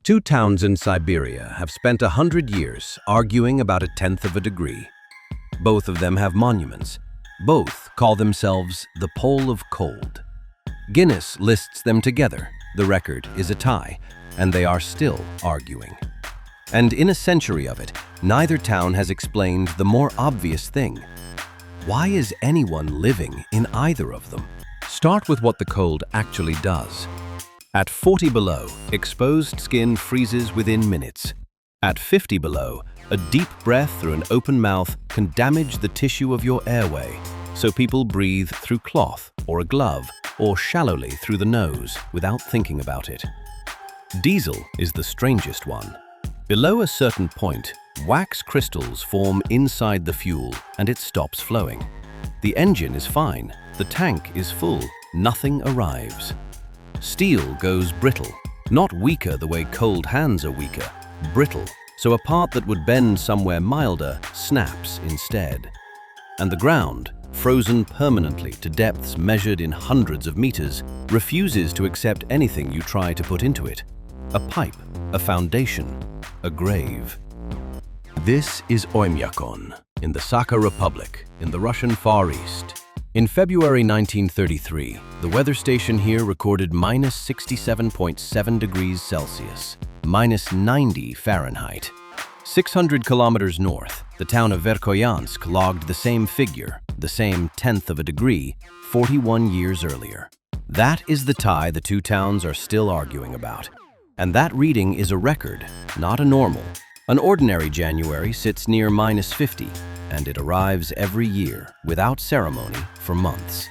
Two towns in Siberia have spent 100 years arguing about a tenth of a degree. Both of them have monuments. Both call themselves the Pole of Cold. Guinness lists them together. The record is a tie, and they are still arguing. And in a century of it, neither town has explained the more obvious thing. Why is anyone living in either of them? Start with what the cold actually does. At 40 below, exposed skin freezes within minutes. At 50 below, a deep breath through an open mouth can damage the tissue of your airway, so people breathe through cloth or a glove or shallowly through the nose without thinking about it. Diesel is the strangest one. Below a certain point, wax crystals form inside the fuel and it stops flowing. The engine is fine, the tank is full, nothing arrives. Steel goes brittle, not weaker the way cold hands are weaker, brittle, so a part that would bend somewhere milder snaps instead. And the ground, frozen permanently to depths measured in hundreds of meters, refuses to accept anything you try to put into it. A pipe, a foundation, a grave. This is Oymyakon, in the Sakha Republic, in the Russian Far East. In February 1933, the weather station here recorded minus 67.7 degrees Celsius, minus 90 Fahrenheit. 600 kilometers north, the town of Verkhoyansk logged the same figure, the same tenth of a degree, 41 years earlier. That is the tie the two towns are still arguing about. And that reading is a record, not a normal. An ordinary January sits near minus 50, and it arrives every year, without ceremony, for months.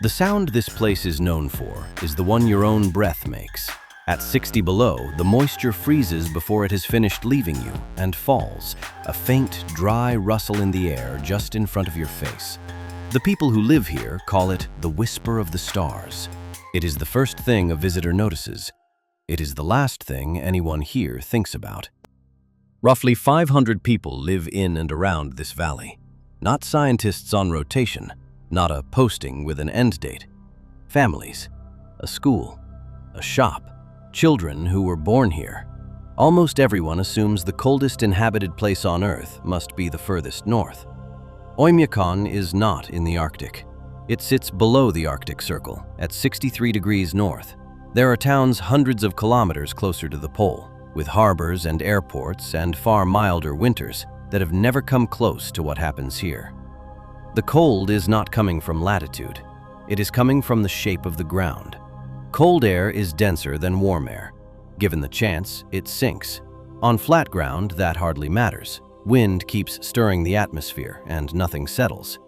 The sound this place is known for is the one your own breath makes. At 60 below, the moisture freezes before it has finished leaving you and falls, a faint, dry rustle in the air just in front of your face. The people who live here call it the whisper of the stars. It is the first thing a visitor notices. It is the last thing anyone here thinks about. Roughly 500 people live in and around this valley. Not scientists on rotation, not a posting with an end date. Families, a school, a shop, children who were born here. Almost everyone assumes the coldest inhabited place on Earth must be the furthest north. Oymyakon is not in the Arctic. It sits below the Arctic Circle, at 63 degrees north. There are towns hundreds of kilometers closer to the pole, with harbors and airports and far milder winters that have never come close to what happens here. The cold is not coming from latitude. It is coming from the shape of the ground. Cold air is denser than warm air. Given the chance, it sinks. On flat ground, that hardly matters. Wind keeps stirring the atmosphere and nothing settles.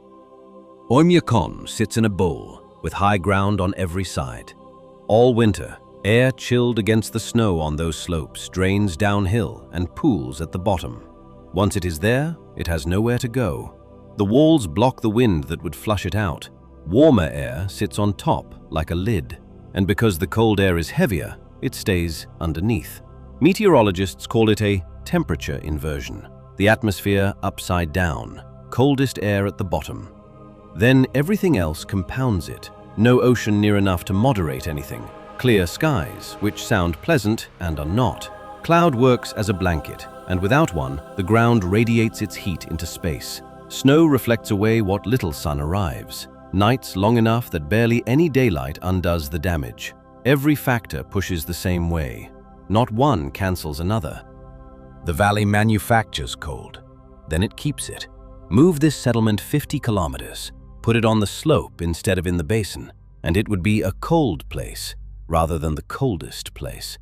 Oymyakon sits in a bowl with high ground on every side. All winter, air chilled against the snow on those slopes drains downhill and pools at the bottom. Once it is there, it has nowhere to go. The walls block the wind that would flush it out. Warmer air sits on top like a lid, and because the cold air is heavier, it stays underneath. Meteorologists call it a temperature inversion. The atmosphere upside down, coldest air at the bottom. Then everything else compounds it. No ocean near enough to moderate anything. Clear skies, which sound pleasant and are not. Cloud works as a blanket, and without one, the ground radiates its heat into space. Snow reflects away what little sun arrives. Nights long enough that barely any daylight undoes the damage. Every factor pushes the same way. Not one cancels another. The valley manufactures cold. Then it keeps it. Move this settlement 50 kilometers. Put it on the slope instead of in the basin, and it would be a cold place, rather than the coldest place.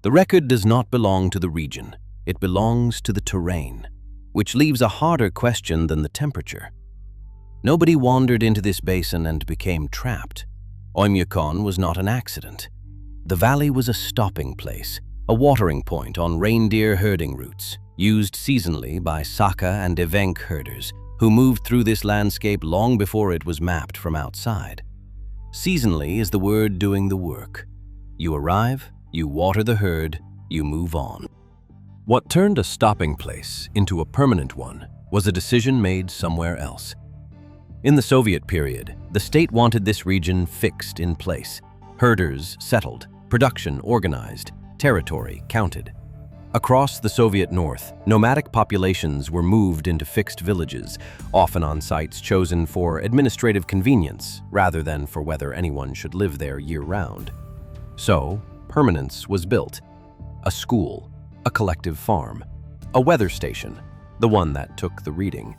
The record does not belong to the region. It belongs to the terrain, which leaves a harder question than the temperature. Nobody wandered into this basin and became trapped. Oymyakon was not an accident. The valley was a stopping place, a watering point on reindeer herding routes, used seasonally by Sakha and Evenk herders, who moved through this landscape long before it was mapped from outside. Seasonally is the word doing the work. You arrive, you water the herd, you move on. What turned a stopping place into a permanent one was a decision made somewhere else. In the Soviet period, the state wanted this region fixed in place, herders settled, production organized, Territory counted. Across the Soviet North, nomadic populations were moved into fixed villages, often on sites chosen for administrative convenience rather than for whether anyone should live there year-round. So, permanence was built. A school, a collective farm, a weather station, the one that took the reading,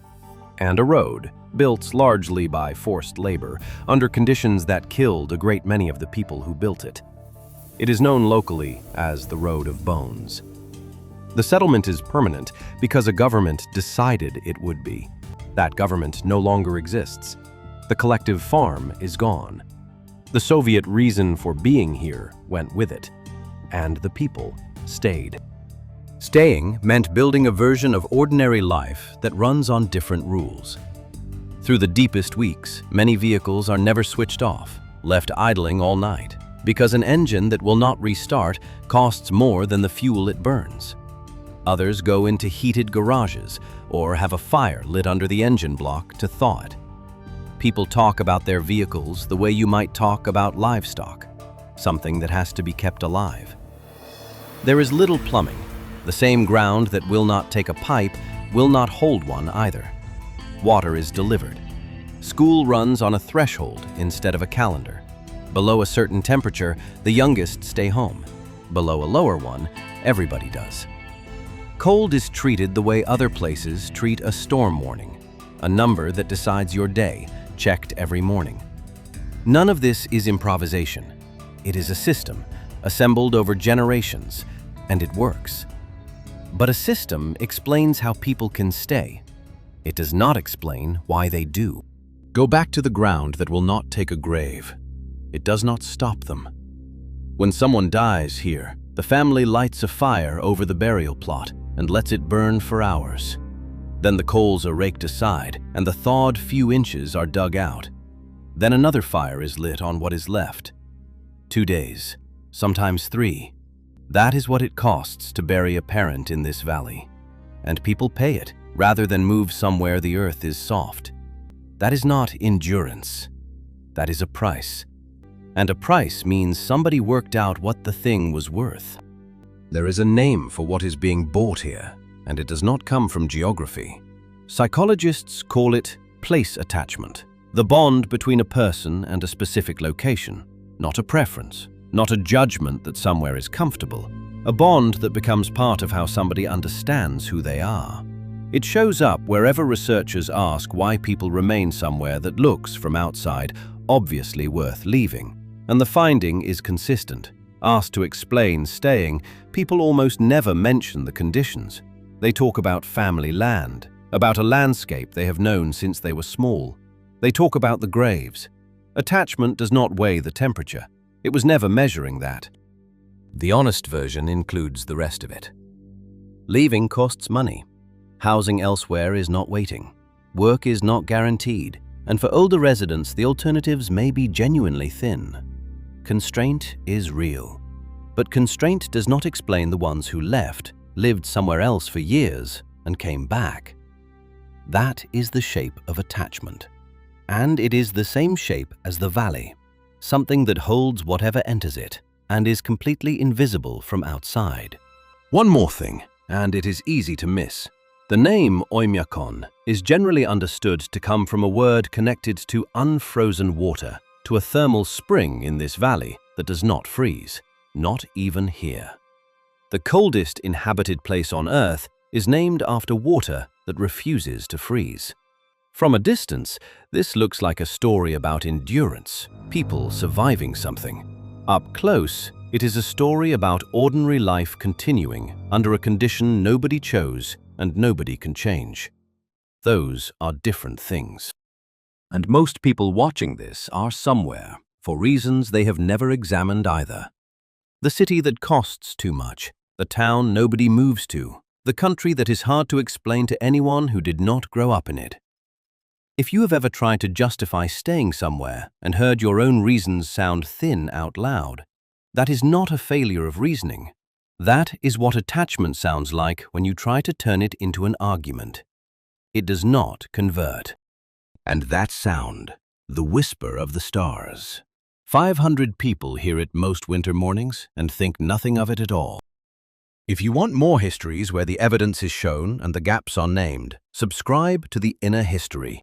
and a road, built largely by forced labor, under conditions that killed a great many of the people who built it. It is known locally as the Road of Bones. The settlement is permanent because a government decided it would be. That government no longer exists. The collective farm is gone. The Soviet reason for being here went with it, and the people stayed. Staying meant building a version of ordinary life that runs on different rules. Through the deepest weeks, many vehicles are never switched off, left idling all night, because an engine that will not restart costs more than the fuel it burns. Others go into heated garages or have a fire lit under the engine block to thaw it. People talk about their vehicles the way you might talk about livestock, something that has to be kept alive. There is little plumbing. The same ground that will not take a pipe will not hold one either. Water is delivered. School runs on a threshold instead of a calendar. Below a certain temperature, the youngest stay home. Below a lower one, everybody does. Cold is treated the way other places treat a storm warning, a number that decides your day, checked every morning. None of this is improvisation. It is a system, assembled over generations, and it works. But a system explains how people can stay. It does not explain why they do. Go back to the ground that will not take a grave. It does not stop them. When someone dies here, the family lights a fire over the burial plot and lets it burn for hours. Then the coals are raked aside and the thawed few inches are dug out. Then another fire is lit on what is left. 2 days, sometimes 3. That is what it costs to bury a parent in this valley. And people pay it rather than move somewhere the earth is soft. That is not endurance. That is a price. And a price means somebody worked out what the thing was worth. There is a name for what is being bought here, and it does not come from geography. Psychologists call it place attachment, the bond between a person and a specific location, not a preference, not a judgment that somewhere is comfortable, a bond that becomes part of how somebody understands who they are. It shows up wherever researchers ask why people remain somewhere that looks, from outside, obviously worth leaving. And the finding is consistent. Asked to explain staying, people almost never mention the conditions. They talk about family land, about a landscape they have known since they were small. They talk about the graves. Attachment does not weigh the temperature. It was never measuring that. The honest version includes the rest of it. Leaving costs money. Housing elsewhere is not waiting. Work is not guaranteed. And for older residents, the alternatives may be genuinely thin. Constraint is real. But constraint does not explain the ones who left, lived somewhere else for years, and came back. That is the shape of attachment. And it is the same shape as the valley, something that holds whatever enters it and is completely invisible from outside. One more thing, and it is easy to miss. The name Oymyakon is generally understood to come from a word connected to unfrozen water, to a thermal spring in this valley that does not freeze, not even here. The coldest inhabited place on Earth is named after water that refuses to freeze. From a distance, this looks like a story about endurance, people surviving something. Up close, it is a story about ordinary life continuing under a condition nobody chose and nobody can change. Those are different things. And most people watching this are somewhere, for reasons they have never examined either. The city that costs too much, the town nobody moves to, the country that is hard to explain to anyone who did not grow up in it. If you have ever tried to justify staying somewhere and heard your own reasons sound thin out loud, that is not a failure of reasoning. That is what attachment sounds like when you try to turn it into an argument. It does not convert. And that sound, the whisper of the stars, 500 people hear it most winter mornings and think nothing of it at all. If you want more histories where the evidence is shown and the gaps are named, subscribe to The Inner History.